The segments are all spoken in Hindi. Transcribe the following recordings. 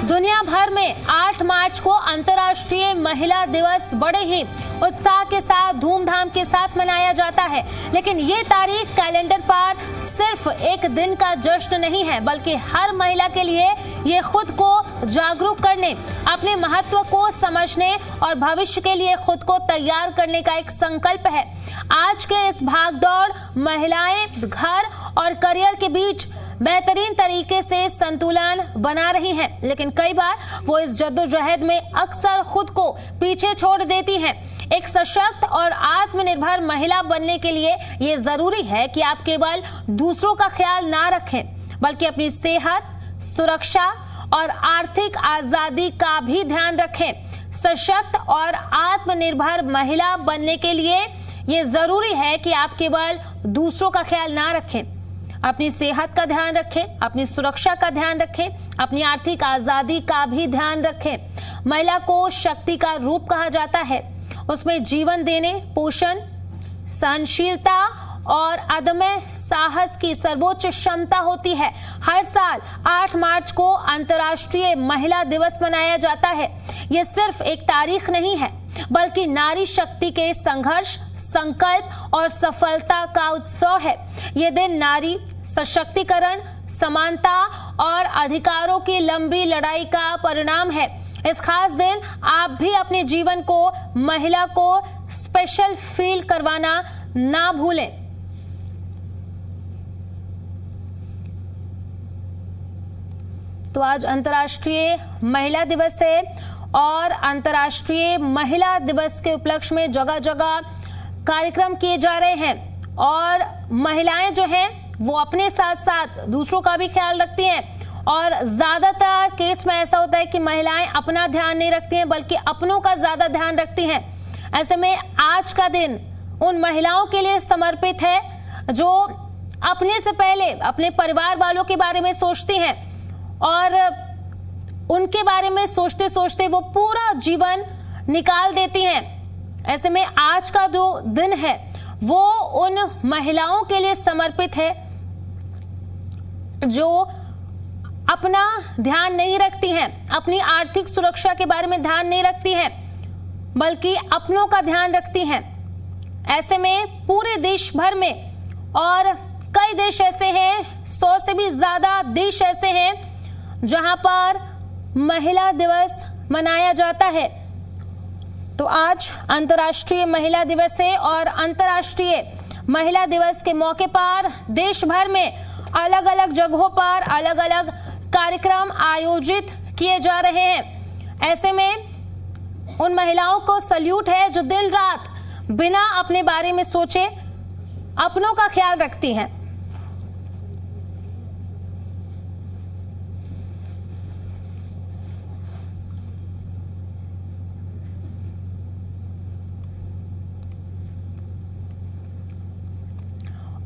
दुनिया भर में 8 मार्च को अंतर्राष्ट्रीय महिला दिवस बड़े ही उत्साह के साथ धूमधाम के साथ मनाया जाता है। लेकिन ये तारीख कैलेंडर पर सिर्फ एक दिन का जश्न नहीं है, बल्कि हर महिला के लिए ये खुद को जागरूक करने, अपने महत्व को समझने और भविष्य के लिए खुद को तैयार करने का एक संकल्प है। आज के इस भागदौड़ महिलाएं घर और करियर के बीच बेहतरीन तरीके से संतुलन बना रही हैं, लेकिन कई बार वो इस जद्दोजहद में अक्सर खुद को पीछे छोड़ देती हैं। एक सशक्त और आत्मनिर्भर महिला बनने के लिए ये जरूरी है कि आप केवल दूसरों का ख्याल ना रखें, बल्कि अपनी सेहत, सुरक्षा और आर्थिक आजादी का भी ध्यान रखें। सशक्त और आत्मनिर्भर महिला बनने के लिए ये जरूरी है कि आप केवल दूसरों का ख्याल ना रखें, अपनी सेहत का ध्यान रखें, अपनी सुरक्षा का ध्यान रखें, अपनी आर्थिक आजादी का भी ध्यान रखें। महिला को शक्ति का रूप कहा जाता है। उसमें जीवन देने, पोषण, सहनशीलता और अदम्य साहस की सर्वोच्च क्षमता होती है। हर साल 8 मार्च को अंतर्राष्ट्रीय महिला दिवस मनाया जाता है। ये सिर्फ एक तारीख नहीं है, बल्कि नारी शक्ति के संघर्ष, संकल्प और सफलता का उत्सव है। ये दिन नारी सशक्तिकरण, समानता और अधिकारों की लंबी लड़ाई का परिणाम है। इस खास दिन आप भी अपने जीवन को महिला को स्पेशल फील करवाना ना भूलें। तो आज अंतर्राष्ट्रीय महिला दिवस है और अंतर्राष्ट्रीय महिला दिवस के उपलक्ष्य में जगह जगह कार्यक्रम किए जा रहे हैं और महिलाएं जो हैं वो अपने साथ साथ दूसरों का भी ख्याल रखती हैं। और ज्यादातर केस में ऐसा होता है कि महिलाएं अपना ध्यान नहीं रखती हैं, बल्कि अपनों का ज्यादा ध्यान रखती हैं। ऐसे में आज का दिन उन महिलाओं के लिए समर्पित है जो अपने से पहले अपने परिवार वालों के बारे में सोचती हैं और उनके बारे में सोचते सोचते वो पूरा जीवन निकाल देती हैं। ऐसे में आज का जो दिन है वो उन महिलाओं के लिए समर्पित है जो अपना ध्यान नहीं रखती हैं, अपनी आर्थिक सुरक्षा के बारे में ध्यान नहीं रखती हैं, बल्कि अपनों का ध्यान रखती हैं। ऐसे में पूरे देश भर में और कई देश ऐसे हैं, 100 से भी ज्यादा देश ऐसे हैं जहां पर महिला दिवस मनाया जाता है। तो आज अंतर्राष्ट्रीय महिला दिवस है और अंतर्राष्ट्रीय महिला दिवस के मौके पर देश भर में अलग अलग जगहों पर अलग अलग कार्यक्रम आयोजित किए जा रहे हैं। ऐसे में उन महिलाओं को सल्यूट है जो दिन रात बिना अपने बारे में सोचे अपनों का ख्याल रखती हैं।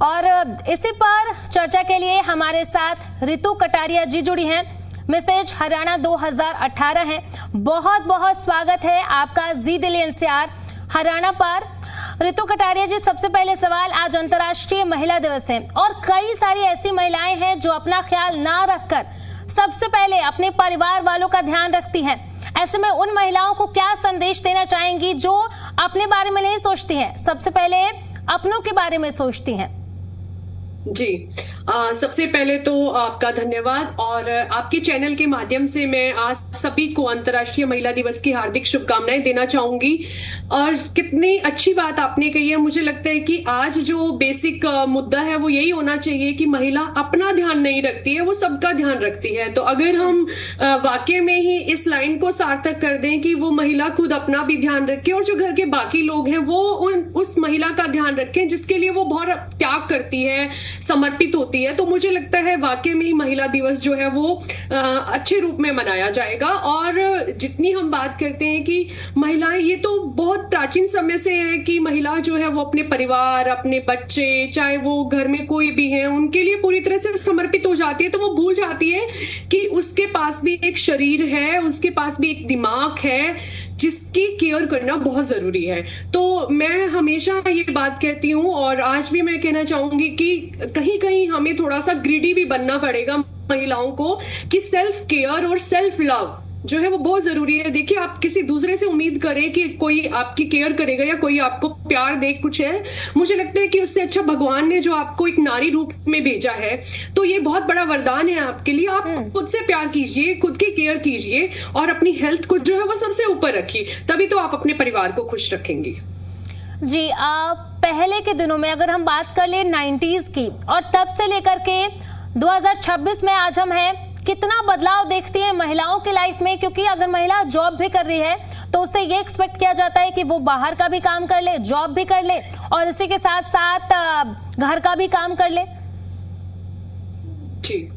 और इसी पर चर्चा के लिए हमारे साथ रितु कटारिया जी जुड़ी हैं। मैसेज हरियाणा 2018 है। बहुत बहुत स्वागत है आपका जी दिल्ली एनसीआर हरियाणा पर। रितु कटारिया जी, सबसे पहले सवाल, आज अंतर्राष्ट्रीय महिला दिवस है और कई सारी ऐसी महिलाएं हैं जो अपना ख्याल ना रखकर सबसे पहले अपने परिवार वालों का ध्यान रखती हैं। ऐसे में उन महिलाओं को क्या संदेश देना चाहेंगी जो अपने बारे में नहीं सोचती हैं, सबसे पहले अपनों के बारे में सोचती हैं? जी, सबसे पहले तो आपका धन्यवाद और आपके चैनल के माध्यम से मैं आज सभी को अंतर्राष्ट्रीय महिला दिवस की हार्दिक शुभकामनाएं देना चाहूंगी। और कितनी अच्छी बात आपने कही है। मुझे लगता है कि आज जो बेसिक मुद्दा है वो यही होना चाहिए कि महिला अपना ध्यान नहीं रखती है, वो सबका ध्यान रखती है। तो अगर हम वाकई में ही इस लाइन को सार्थक कर दें कि वो महिला खुद अपना भी ध्यान रखे और जो घर के बाकी लोग हैं वो उस महिला का ध्यान रखें जिसके लिए वो बहुत त्याग करती है, समर्पित होती है, तो मुझे लगता है वाकई में महिला दिवस जो है वो अच्छे रूप में मनाया जाएगा। और जितनी हम बात करते हैं कि महिलाएं, ये तो बहुत प्राचीन समय से है कि महिला जो है वो अपने परिवार, अपने बच्चे, चाहे वो घर में कोई भी है, उनके लिए पूरी तरह से समर्पित हो जाती है। तो वो भूल जाती है कि उसके पास भी एक शरीर है, उसके पास भी एक दिमाग है जिसकी केयर करना बहुत जरूरी है। तो मैं हमेशा ये बात कहती हूँ और आज भी मैं कहना चाहूंगी कि कहीं कहीं हमें थोड़ा सा ग्रीडी भी बनना पड़ेगा। महिलाओं को कि सेल्फ केयर और सेल्फ लव जो है वो बहुत जरूरी है। देखिए, आप किसी दूसरे से उम्मीद करें कि कोई आपकी केयर करेगा या कोई आपको प्यार दे, कुछ है, मुझे लगता है कि उससे अच्छा भगवान ने जो आपको एक नारी रूप में भेजा है, तो ये बहुत बड़ा वरदान है आपके लिए। आप खुद से प्यार कीजिए, खुद की केयर कीजिए और अपनी हेल्थ को जो है वो सबसे ऊपर रखिए, तभी तो आप अपने परिवार को खुश रखेंगी। जी, पहले के दिनों में अगर हम बात कर ले 90s की, और तब से लेकर के 2026 में आज हम हैं, कितना बदलाव देखती है महिलाओं की लाइफ में? क्योंकि अगर महिला जॉब भी कर रही है तो उससे ये एक्सपेक्ट किया जाता है कि वो बाहर का भी काम कर ले, जॉब भी कर ले और इसी के साथ साथ घर का भी काम कर ले। जी,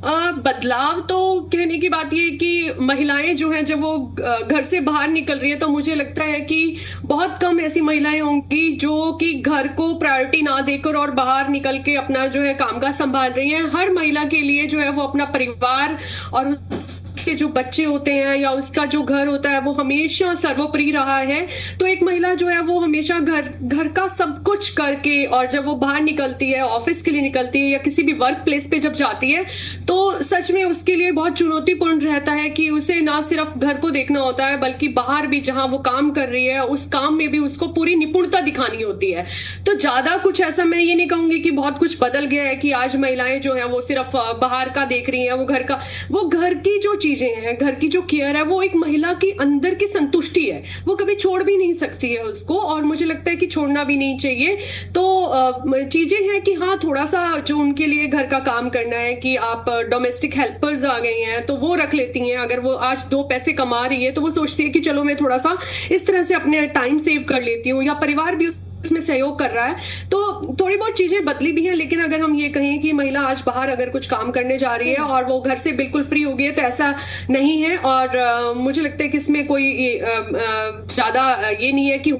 बदलाव तो कहने की बात ये कि महिलाएं जो हैं जब वो घर से बाहर निकल रही है, तो मुझे लगता है कि बहुत कम ऐसी महिलाएं होंगी जो कि घर को प्रायोरिटी ना देकर और बाहर निकल के अपना जो है कामकाज संभाल रही हैं। हर महिला के लिए जो है वो अपना परिवार और उसके जो बच्चे होते हैं या उसका जो घर होता है वो हमेशा सर्वोपरि रहा है। तो एक महिला जो है वो हमेशा घर का सब कुछ करके, और जब वो बाहर निकलती है, ऑफिस के लिए निकलती है या किसी भी वर्क प्लेस पे जब जाती है, तो सच में उसके लिए बहुत चुनौतीपूर्ण रहता है कि उसे ना सिर्फ घर को देखना होता है बल्कि बाहर भी जहां वो काम कर रही है उस काम में भी उसको पूरी निपुणता दिखानी होती है। तो ज्यादा कुछ ऐसा मैं ये नहीं कहूंगी कि बहुत कुछ बदल गया है कि आज महिलाएं जो है वो सिर्फ बाहर का देख रही हैं, वो घर की जो चीजें हैं, घर की जो केयर है, वो एक महिला की अंदर की संतुष्टि है, वो कभी छोड़ भी नहीं सकती है उसको, और मुझे लगता है कि छोड़ना भी नहीं चाहिए। तो चीजें हैं कि हाँ, थोड़ा सा जो उनके लिए घर का काम करना है कि आप डोमेस्टिक हेल्पर्स आ गई हैं तो वो रख लेती हैं। अगर वो आज 2 पैसे कमा रही है तो वो सोचती है कि चलो मैं थोड़ा सा इस तरह से अपने टाइम सेव कर लेती हूँ, या परिवार भी उसमें सहयोग कर रहा है। तो थोड़ी बहुत चीजें बदली भी हैं, लेकिन अगर हम ये कहें कि महिला आज बाहर अगर कुछ काम करने जा रही है और वो घर से बिल्कुल फ्री हो गई है, तो ऐसा नहीं है। और मुझे लगता है कि इसमें कोई ज्यादा ये नहीं है कि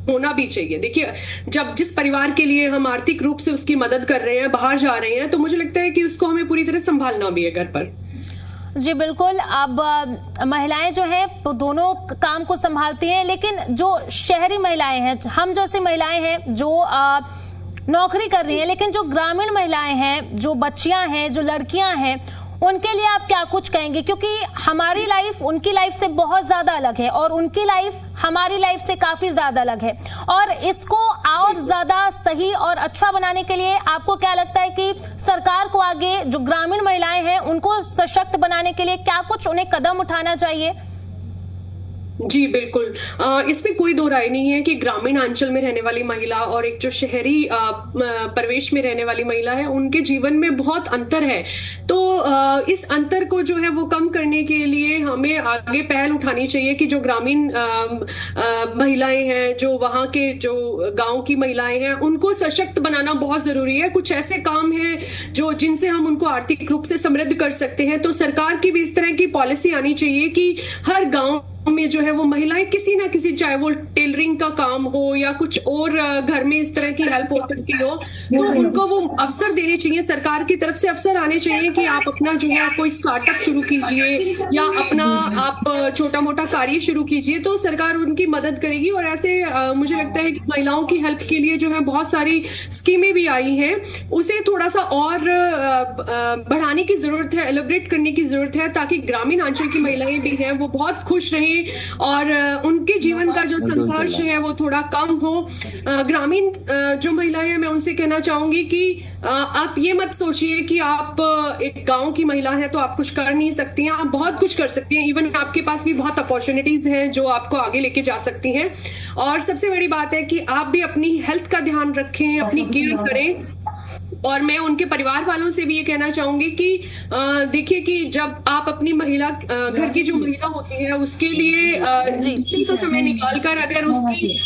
होना भी चाहिए। देखिए, जब जिस परिवार के लिए हम आर्थिक रूप से उसकी मदद कर रहे हैं, बाहर जा रहे हैं, तो मुझे लगता है कि उसको हमें पूरी तरह संभालना भी है घर पर। जी बिल्कुल। अब महिलाएं जो है तो दोनों काम को संभालती हैं, लेकिन जो शहरी महिलाएं हैं, हम जैसी महिलाएं हैं जो नौकरी कर रही हैं, लेकिन जो ग्रामीण महिलाएं हैं, जो बच्चियां हैं, जो लड़कियां हैं, उनके लिए आप क्या कुछ कहेंगे? क्योंकि हमारी लाइफ उनकी लाइफ से बहुत ज्यादा अलग है और उनकी लाइफ हमारी लाइफ से काफी ज्यादा अलग है, और इसको और ज्यादा सही और अच्छा बनाने के लिए आपको क्या लगता है कि सरकार को आगे जो ग्रामीण महिलाएं हैं उनको सशक्त बनाने के लिए क्या कुछ उन्हें कदम उठाना चाहिए? जी बिल्कुल, इसमें कोई दो राय नहीं है कि ग्रामीण अंचल में रहने वाली महिला और एक जो शहरी परिवेश में रहने वाली महिला है, उनके जीवन में बहुत अंतर है। तो इस अंतर को जो है वो कम करने के लिए हमें आगे पहल उठानी चाहिए कि जो ग्रामीण महिलाएं हैं, जो वहाँ के जो गांव की महिलाएं हैं, उनको सशक्त बनाना बहुत जरूरी है। कुछ ऐसे काम हैं जो जिनसे हम उनको आर्थिक रूप से समृद्ध कर सकते हैं। तो सरकार की भी इस तरह की पॉलिसी आनी चाहिए कि हर गांव में जो है वो महिलाएं किसी ना किसी, चाहे वो टेलरिंग का काम हो या कुछ और घर में इस तरह की हेल्प हो सकती हो, तो उनको वो अवसर देने चाहिए। सरकार की तरफ से अवसर आने चाहिए कि आप अपना जो है कोई स्टार्टअप शुरू कीजिए या अपना आप छोटा मोटा कार्य शुरू कीजिए, तो सरकार उनकी मदद करेगी। और ऐसे मुझे लगता है कि महिलाओं की हेल्प के लिए जो है बहुत सारी स्कीमें भी आई हैं, उसे थोड़ा सा और बढ़ाने की जरूरत है, एलिब्रेट करने की जरूरत है, ताकि ग्रामीण अंचल की महिलाएं भी हैं वो बहुत खुश रहें और उनके जीवन का जो संघर्ष है वो थोड़ा कम हो। ग्रामीण जो महिलाएं हैं, मैं उनसे कहना चाहूंगी कि आप ये मत सोचिए कि आप एक गांव की महिला है तो आप कुछ कर नहीं सकती हैं। आप बहुत कुछ कर सकती हैं, इवन आपके पास भी बहुत अपॉर्चुनिटीज हैं जो आपको आगे लेके जा सकती हैं। और सबसे बड़ी बात है कि आप भी अपनी हेल्थ का ध्यान रखें, अपनी केयर करें। और मैं उनके परिवार वालों से भी ये कहना चाहूंगी कि देखिए कि जब आप अपनी महिला, घर की जो महिला होती है, उसके लिए समय निकालकर अगर उसकी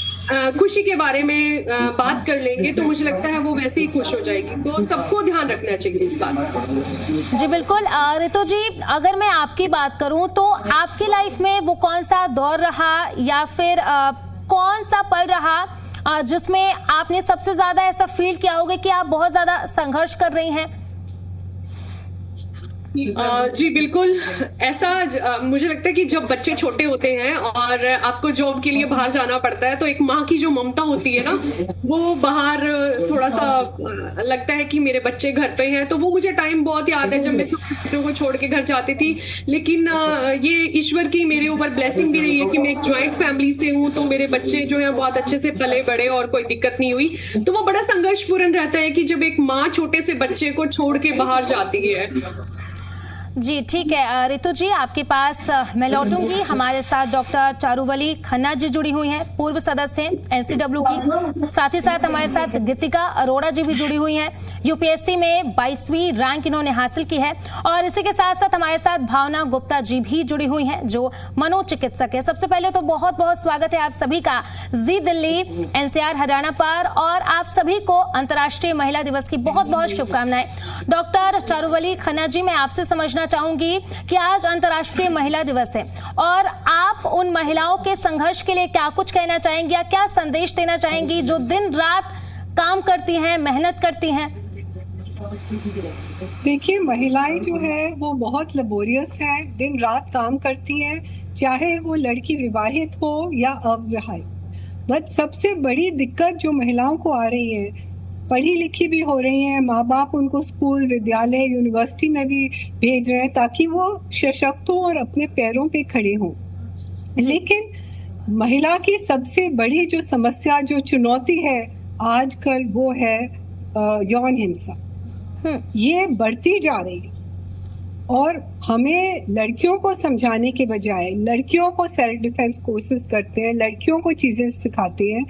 खुशी के बारे में बात कर लेंगे तो मुझे लगता है वो वैसे ही खुश हो जाएगी। तो सबको ध्यान रखना चाहिए इस बात का। जी बिल्कुल। रितु जी, अगर मैं आपकी बात करूं तो आपकी लाइफ में वो कौन सा दौर रहा या फिर कौन सा पल रहा जिसमें आपने सबसे ज्यादा ऐसा फील किया होगा कि आप बहुत ज्यादा संघर्ष कर रही हैं? जी बिल्कुल। ऐसा मुझे लगता है कि जब बच्चे छोटे होते हैं और आपको जॉब के लिए बाहर जाना पड़ता है तो एक माँ की जो ममता होती है ना, वो बाहर थोड़ा सा लगता है कि मेरे बच्चे घर पे हैं। तो वो मुझे टाइम बहुत याद है जब मैं छोटे बच्चों को छोड़ के घर जाती थी। लेकिन ये ईश्वर की मेरे ऊपर ब्लेसिंग भी रही है कि मैं एक ज्वाइंट फैमिली से हूँ, तो मेरे बच्चे जो है बहुत अच्छे से पले बड़े और कोई दिक्कत नहीं हुई। तो वो बड़ा संघर्षपूर्ण रहता है कि जब एक माँ छोटे से बच्चे को छोड़ के बाहर जाती है। जी ठीक है रितु जी, आपके पास मैं लौटूंगी। हमारे साथ डॉक्टर चारुवली खन्ना जी जुड़ी हुई हैं, पूर्व सदस्य हैं एनसीडब्ल्यू की। साथ ही साथ हमारे साथ गीतिका अरोड़ा जी भी जुड़ी हुई हैं, यूपीएससी में 22वीं रैंक इन्होंने हासिल की है। और इसी के साथ साथ हमारे साथ भावना गुप्ता जी भी जुड़ी हुई हैं, जो मनोचिकित्सक है। सबसे पहले तो बहुत बहुत स्वागत है आप सभी का जी दिल्ली एनसीआर हरियाणा पर, और आप सभी को अंतर्राष्ट्रीय महिला दिवस की बहुत बहुत शुभकामनाएं। डॉक्टर चारुवली खन्ना जी, मैं आपसे समझना चाहूंगी कि आज अंतर्राष्ट्रीय महिला दिवस है और आप उन महिलाओं के संघर्ष के लिए क्या कुछ कहना चाहेंगी या क्या संदेश देना चाहेंगी जो दिन रात काम करती हैं, मेहनत करती हैं? देखिए, महिलाएं जो है वो बहुत लेबोरियस है, दिन रात काम करती हैं, चाहे वो लड़की विवाहित हो या अविवाहित। बट सबसे बड़ी दिक्कत जो महिलाओं को आ रही है, पढ़ी लिखी भी हो रही हैं, माँ बाप उनको स्कूल, विद्यालय, यूनिवर्सिटी में भी भेज रहे हैं ताकि वो सशक्त हो और अपने पैरों पे खड़े हों। लेकिन महिला की सबसे बड़ी जो समस्या, जो चुनौती है आजकल, वो है यौन हिंसा। ये बढ़ती जा रही है और हमें लड़कियों को समझाने के बजाय लड़कियों को सेल्फ डिफेंस कोर्सेज करते हैं, लड़कियों को चीजें सिखाते हैं,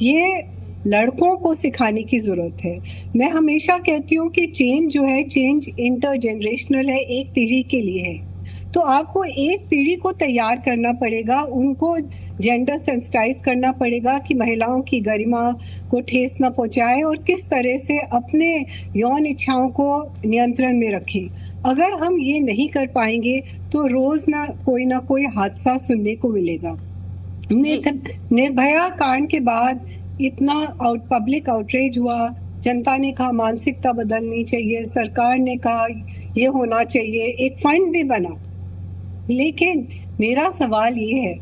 ये लड़कों को सिखाने की जरूरत है। मैं हमेशा कहती हूँ कि चेंज जो है, चेंज इंटरजेनरेशनल है, एक पीढ़ी के लिए है। तो आपको एक पीढ़ी को तैयार करना पड़ेगा, उनको जेंडर सेंसिटाइज करना पड़ेगा कि महिलाओं की गरिमा को ठेस न पहुंचाए और किस तरह से अपने यौन इच्छाओं को नियंत्रण में रखें। अगर हम ये नहीं कर पाएंगे तो रोज ना कोई हादसा सुनने को मिलेगा। निर्भया कांड के बाद इतना पब्लिक आउटरीच हुआ, जनता ने कहा मानसिकता बदलनी चाहिए, सरकार ने कहा ये होना चाहिए, एक फंड भी बना। लेकिन मेरा सवाल ये है,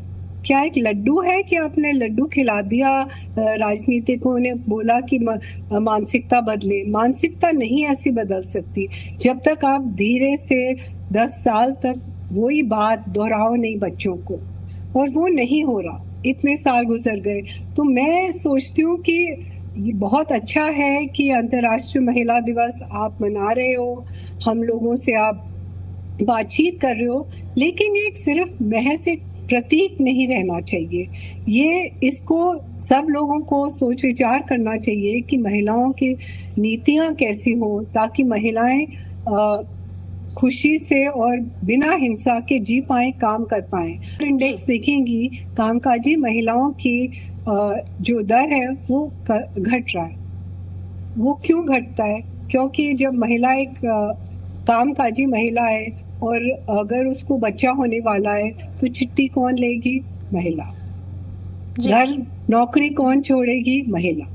क्या एक लड्डू है कि आपने लड्डू खिला दिया, राजनीतिकों ने बोला कि मानसिकता बदले? मानसिकता नहीं ऐसी बदल सकती जब तक आप धीरे से 10 साल तक वही बात दोहराओ नहीं बच्चों को, और वो नहीं हो रहा। इतने साल गुजर गए। तो मैं सोचती हूँ कि ये बहुत अच्छा है कि अंतर्राष्ट्रीय महिला दिवस आप मना रहे हो, हम लोगों से आप बातचीत कर रहे हो, लेकिन ये सिर्फ महज एक प्रतीक नहीं रहना चाहिए। ये इसको सब लोगों को सोच विचार करना चाहिए कि महिलाओं की नीतियाँ कैसी हो ताकि महिलाएं खुशी से और बिना हिंसा के जी पाए, काम कर पाए। इंडेक्स देखेंगी, कामकाजी महिलाओं की जो दर है वो घट रहा है। वो क्यों घटता है? क्योंकि जब महिला एक कामकाजी महिला है और अगर उसको बच्चा होने वाला है तो चिट्ठी कौन लेगी? महिला। घर नौकरी कौन छोड़ेगी? महिला।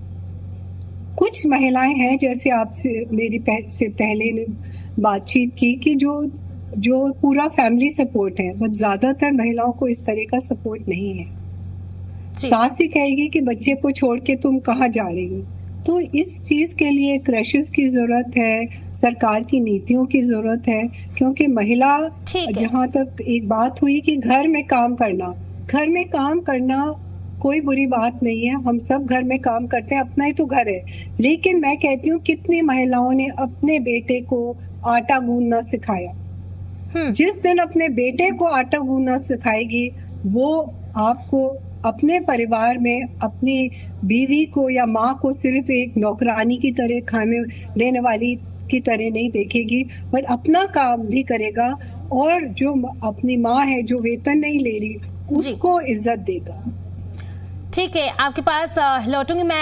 कुछ महिलाएं हैं, जैसे आपसे मेरी से पहले ने बातचीत की, कि जो पूरा फैमिली सपोर्ट है, बट ज्यादातर महिलाओं को इस तरह का सपोर्ट नहीं है। सास ही कहेगी कि बच्चे को छोड़ के तुम कहाँ जा रही हो। तो इस चीज के लिए क्रशेस की जरूरत है, सरकार की नीतियों की जरूरत है, क्योंकि महिला, जहाँ तक एक बात हुई कि घर में काम करना कोई बुरी बात नहीं है, हम सब घर में काम करते हैं, अपना ही तो घर है। लेकिन मैं कहती हूँ कितनी महिलाओं ने अपने बेटे को आटा गूंदना सिखाया। जिस दिन अपने बेटे को आटा गूंदना सिखाएगी, वो आपको अपने परिवार में अपनी बीवी को या माँ को सिर्फ एक नौकरानी की तरह, खाने देने वाली की तरह नहीं देखेगी, बट अपना काम भी करेगा, और जो अपनी माँ है जो वेतन नहीं ले रही उसको इज्जत देगा। ठीक है, आपके पास लौटूंगी मैं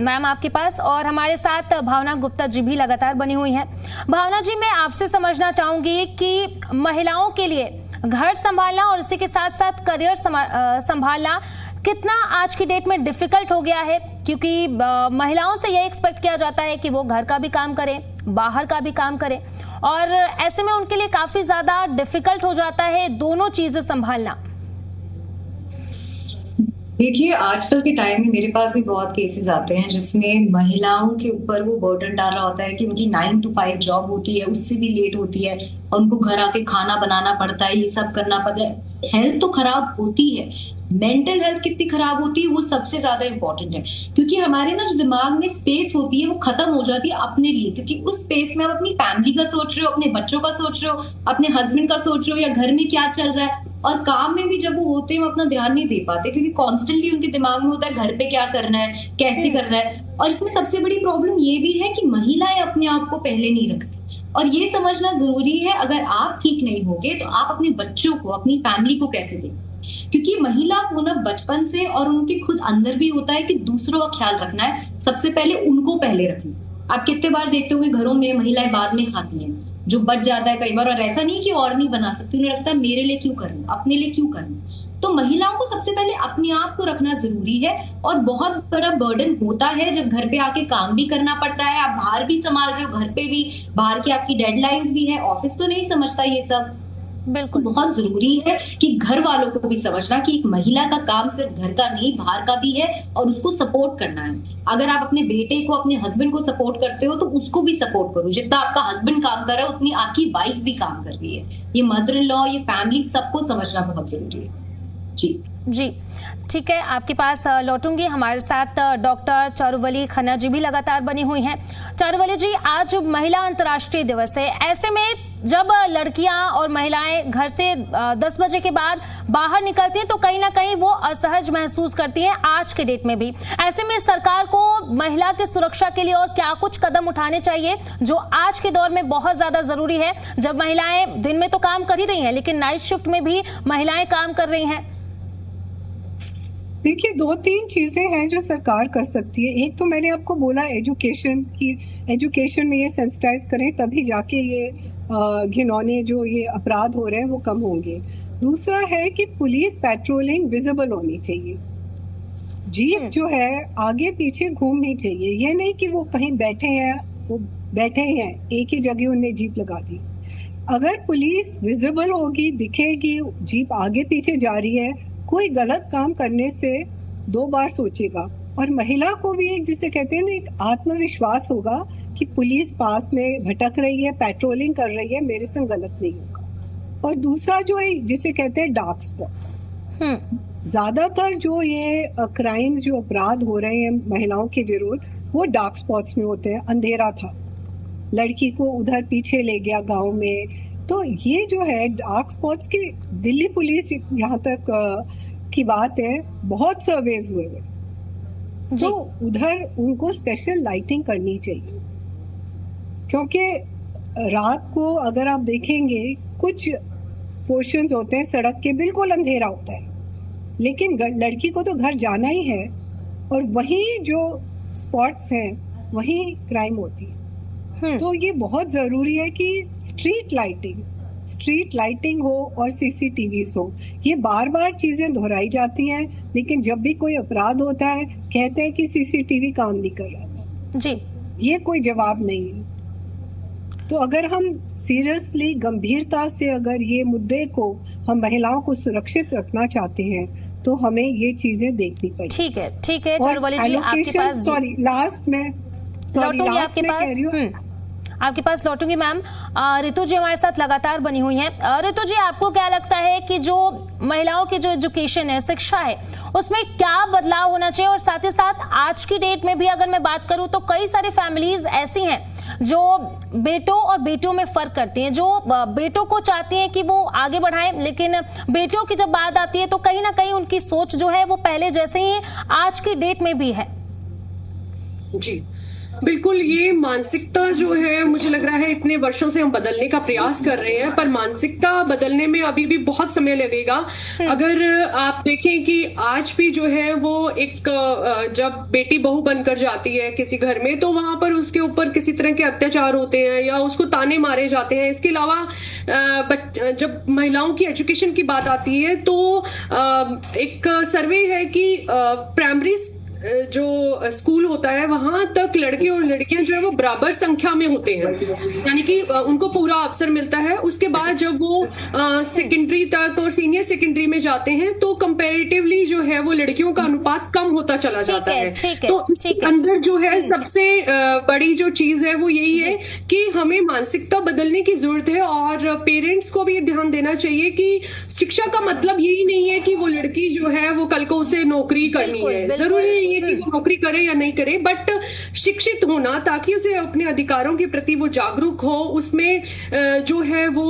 मैम आपके पास, और हमारे साथ भावना गुप्ता जी भी लगातार बनी हुई हैं। भावना जी, मैं आपसे समझना चाहूंगी कि महिलाओं के लिए घर संभालना और इसी के साथ साथ करियर संभालना कितना आज की डेट में डिफिकल्ट हो गया है, क्योंकि महिलाओं से यह एक्सपेक्ट किया जाता है कि वो घर का भी काम करें, बाहर का भी काम करें, और ऐसे में उनके लिए काफी ज्यादा डिफिकल्ट हो जाता है दोनों चीजें संभालना। देखिए, आजकल के टाइम में मेरे पास भी बहुत केसेस आते हैं जिसमें महिलाओं के ऊपर वो बर्डन डाल रहा होता है कि उनकी 9 to 5 जॉब होती है, उससे भी लेट होती है और उनको घर आके खाना बनाना पड़ता है, ये सब करना पड़ता है। हेल्थ तो खराब होती है, मेंटल हेल्थ कितनी खराब होती है वो सबसे ज्यादा इंपॉर्टेंट है, क्योंकि हमारे ना जो दिमाग में स्पेस होती है वो खत्म हो जाती है अपने लिए, क्योंकि उस स्पेस में आप अपनी फैमिली का सोच रहे हो, अपने बच्चों का सोच रहे हो, अपने हस्बैंड का सोच रहे हो या घर में क्या चल रहा है, और काम में भी जब वो होते हैं वो अपना ध्यान नहीं दे पाते, क्योंकि कॉन्स्टेंटली उनके दिमाग में होता है घर पे क्या करना है, कैसे करना है। और इसमें सबसे बड़ी प्रॉब्लम ये भी है कि महिलाएं अपने आप को पहले नहीं रखती, और ये समझना जरूरी है अगर आप ठीक नहीं होगे तो आप अपने बच्चों को, अपनी फैमिली को कैसे देंगे, क्योंकि महिला को ना बचपन से और उनके खुद अंदर भी होता है कि दूसरों का ख्याल रखना है, सबसे पहले उनको पहले रखना। आप कितने बार देखते होंगे घरों में महिलाएं बाद में खाती हैं, जो बच जाता है कई बार, और ऐसा नहीं कि और नहीं बना सकती, उन्हें लगता है मेरे लिए क्यों करना, अपने लिए क्यों करना। तो महिलाओं को सबसे पहले अपने आप को रखना जरूरी है, और बहुत बड़ा बर्डन होता है जब घर पे आके काम भी करना पड़ता है, आप बाहर भी संभाल रहे हो, घर पे भी, बाहर की आपकी डेडलाइंस भी है, ऑफिस तो नहीं समझता ये सब। बिल्कुल, बहुत जरूरी है कि घर वालों को भी समझना कि एक महिला का काम सिर्फ घर का नहीं बाहर का भी है, और उसको सपोर्ट करना है। अगर आप अपने बेटे को, अपने हस्बैंड को सपोर्ट करते हो तो उसको भी सपोर्ट करो, जितना आपका हस्बैंड काम कर रहा है उतनी आपकी वाइफ भी काम कर रही है। ये मदर इन लॉ, ये फैमिली, सबको समझना बहुत जरूरी है। जी ठीक है, आपके पास लौटूंगी। हमारे साथ डॉक्टर चारुवली खन्ना जी भी लगातार बनी हुई हैं। चारुवली जी, आज महिला अंतर्राष्ट्रीय दिवस है, ऐसे में जब लड़कियां और महिलाएं घर से 10 बजे के बाद बाहर निकलती हैं तो कहीं ना कहीं वो असहज महसूस करती हैं, आज के डेट में भी। ऐसे में सरकार को महिला की सुरक्षा के लिए और क्या कुछ कदम उठाने चाहिए जो आज के दौर में बहुत ज्यादा जरूरी है, जब महिलाएं दिन में तो काम कर ही रही हैं लेकिन नाइट शिफ्ट में भी महिलाएं काम कर रही हैं? देखिए, 2-3 चीजें हैं जो सरकार कर सकती है। एक तो मैंने आपको बोला एजुकेशन की, एजुकेशन में ये सेंसिटाइज करें तभी जाके ये घिनौने जो ये अपराध हो रहे हैं वो कम होंगे। दूसरा है कि पुलिस पेट्रोलिंग विजिबल होनी चाहिए, जीप जो है आगे पीछे घूमनी चाहिए, ये नहीं कि वो कहीं बैठे हैं, वो बैठे हैं एक ही जगह उन्हें जीप लगा दी। अगर पुलिस विजिबल होगी, दिखेगी, जीप आगे पीछे जा रही है, कोई गलत काम करने से 2 बार सोचेगा। और महिला को भी एक, जिसे कहते हैं ना, एक आत्मविश्वास होगा कि पुलिस पास में भटक रही है, पेट्रोलिंग कर रही है, मेरे संग गलत नहीं होगा। और दूसरा जो है जिसे कहते हैं डार्क स्पॉट्स, ज्यादातर जो ये क्राइम्स, जो अपराध हो रहे हैं महिलाओं के विरुद्ध, वो डार्क स्पॉट्स में होते हैं। अंधेरा था, लड़की को उधर पीछे ले गया गांव में, तो ये जो है डार्क स्पॉट्स की, दिल्ली पुलिस यहाँ तक की बात है, बहुत सर्वेज हुए हुए, तो उधर उनको स्पेशल लाइटिंग करनी चाहिए, क्योंकि रात को अगर आप देखेंगे कुछ पोर्शंस होते हैं सड़क के बिल्कुल अंधेरा होता है, लेकिन लड़की को तो घर जाना ही है, और वहीं जो स्पॉट्स हैं वहीं क्राइम होती है। तो ये बहुत जरूरी है कि स्ट्रीट लाइटिंग हो और सीसीटीवीज हो। ये बार बार चीजें दोहराई जाती हैं, लेकिन जब भी कोई अपराध होता है कहते हैं कि सीसीटीवी काम नहीं कर रहा जी, ये कोई जवाब नहीं है। तो अगर हम सीरियसली, गंभीरता से अगर ये मुद्दे को, हम महिलाओं को सुरक्षित रखना चाहते हैं तो हमें ये चीजें देखनी पड़ेगी। ठीक है चारुवली जी, आपके पास आपके पास लौटूंगी मैम। रितु जी हमारे साथ लगातार बनी हुई हैं। रितु जी, आपको क्या लगता है कि जो महिलाओं की जो एजुकेशन है, शिक्षा है, उसमें क्या बदलाव होना चाहिए? और साथ ही साथ आज की डेट में भी अगर मैं बात करूं तो कई सारी फैमिलीज ऐसी हैं जो बेटों और बेटियों में फर्क करती हैं, जो बेटों को चाहती हैं कि वो आगे बढ़ाएं, लेकिन बेटियों की जब बात आती है तो कहीं ना कहीं उनकी सोच जो है वो पहले जैसे ही आज की डेट में भी है। जी बिल्कुल, ये मानसिकता जो है मुझे लग रहा है इतने वर्षों से हम बदलने का प्रयास कर रहे हैं, पर मानसिकता बदलने में अभी भी बहुत समय लगेगा। अगर आप देखें कि आज भी जो है वो एक, जब बेटी बहू बनकर जाती है किसी घर में तो वहां पर उसके ऊपर किसी तरह के अत्याचार होते हैं या उसको ताने मारे जाते हैं। इसके अलावा जब महिलाओं की एजुकेशन की बात आती है तो एक सर्वे है कि प्राइमरी जो स्कूल होता है वहां तक लड़के और लड़कियां जो है वो बराबर संख्या में होते हैं, यानी कि उनको पूरा अवसर मिलता है। उसके बाद जब वो सेकेंडरी तक और सीनियर सेकेंडरी में जाते हैं तो कंपैरेटिवली जो है वो लड़कियों का अनुपात कम होता चला जाता है। तो इसके अंदर जो है सबसे बड़ी जो चीज है वो यही है कि हमें मानसिकता बदलने की जरूरत है, और पेरेंट्स को भी ध्यान देना चाहिए कि शिक्षा का मतलब यही नहीं है कि वो लड़की जो है वो कल को उसे नौकरी करनी है। जरूरी नहीं है कि वो नौकरी करे या नहीं करे, बट शिक्षित होना ताकि उसे अपने अधिकारों के प्रति वो जागरूक हो, उसमें जो है वो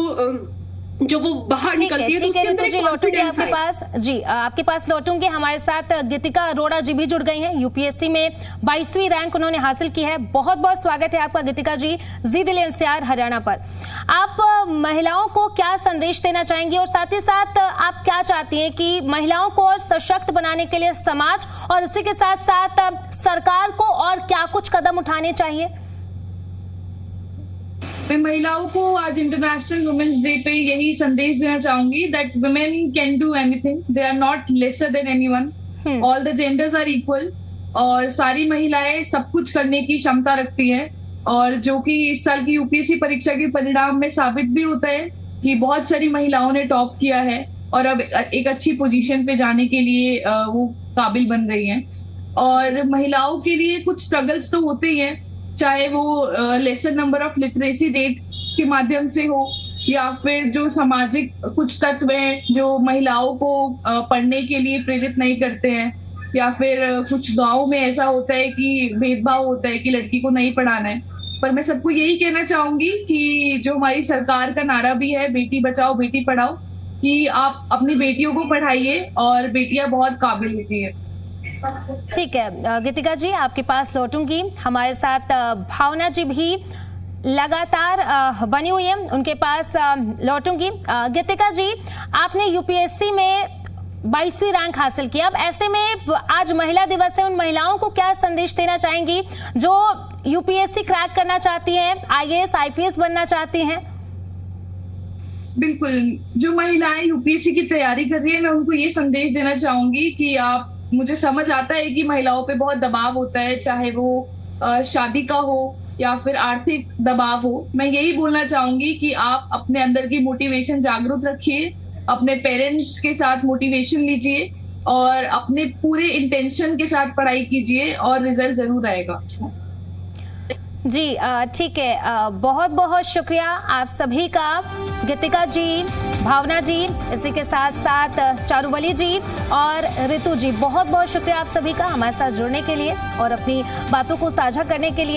जो वो बाहर निकलती है तो उसके अंदर जी लौटूंगी आपके पास। जी आपके पास लौटूंगी। हमारे साथ गीतिका अरोड़ा जी भी जुड़ गई हैं। यूपीएससी में 22वीं रैंक उन्होंने हासिल की है। बहुत बहुत स्वागत है आपका गीतिका जी जी दिल्ली एनसीआर हरियाणा पर। आप महिलाओं को क्या संदेश देना चाहेंगी, और साथ ही साथ आप क्या चाहती हैं कि महिलाओं को और सशक्त बनाने के लिए समाज और इसी के साथ साथ सरकार को और क्या कुछ कदम उठाने चाहिए? मैं महिलाओं को आज इंटरनेशनल वुमेन्स डे पे यही संदेश देना चाहूंगी that women can do anything, they are not lesser than anyone, all the genders are equal, और सारी महिलाएं सब कुछ करने की क्षमता रखती हैं। और जो कि इस साल की यूपीएससी परीक्षा के परिणाम में साबित भी होता है कि बहुत सारी महिलाओं ने टॉप किया है और अब एक अच्छी पोजीशन पे जाने के लिए वो काबिल बन रही हैं। और महिलाओं के लिए कुछ स्ट्रगल्स तो होते ही हैं, चाहे वो laser number of literacy rate के माध्यम से हो, या फिर जो सामाजिक कुछ तत्व हैं जो महिलाओं को पढ़ने के लिए प्रेरित नहीं करते हैं, या फिर कुछ गांव में ऐसा होता है कि भेदभाव होता है कि लड़की को नहीं पढ़ाना है। पर मैं सबको यही कहना चाहूंगी कि जो हमारी सरकार का नारा भी है बेटी बचाओ बेटी पढ़ाओ, कि आप अपनी बेटियों को पढ़ाइए और बेटियां बहुत काबिल होती है। ठीक है गीतिका जी, आपके पास लौटूंगी। हमारे साथ भावना जी भी लगातार बनी हुई है, उनके पास लौटूंगी। गीतिका जी, आपने यूपीएससी में 22वीं रैंक हासिल किया। अब ऐसे में आज महिला दिवस है, उन महिलाओं को क्या संदेश देना चाहेंगी जो यूपीएससी क्रैक करना चाहती हैं, आईएएस आईपीएस बनना चाहती हैं? बिल्कुल, जो महिलाएं यूपीएससी की तैयारी कर रही है मैं उनको ये संदेश देना चाहूंगी कि आप, मुझे समझ आता है कि महिलाओं पे बहुत दबाव होता है, चाहे वो शादी का हो या फिर आर्थिक दबाव हो। मैं यही बोलना चाहूंगी कि आप अपने अंदर की मोटिवेशन जागरूक रखिए, अपने पेरेंट्स के साथ मोटिवेशन लीजिए और अपने पूरे इंटेंशन के साथ पढ़ाई कीजिए और रिजल्ट जरूर आएगा। जी ठीक है, बहुत बहुत शुक्रिया आप सभी का, गीतिका जी, भावना जी, इसी के साथ साथ चारुवली जी और रितु जी, बहुत बहुत शुक्रिया आप सभी का हमारे साथ जुड़ने के लिए और अपनी बातों को साझा करने के लिए।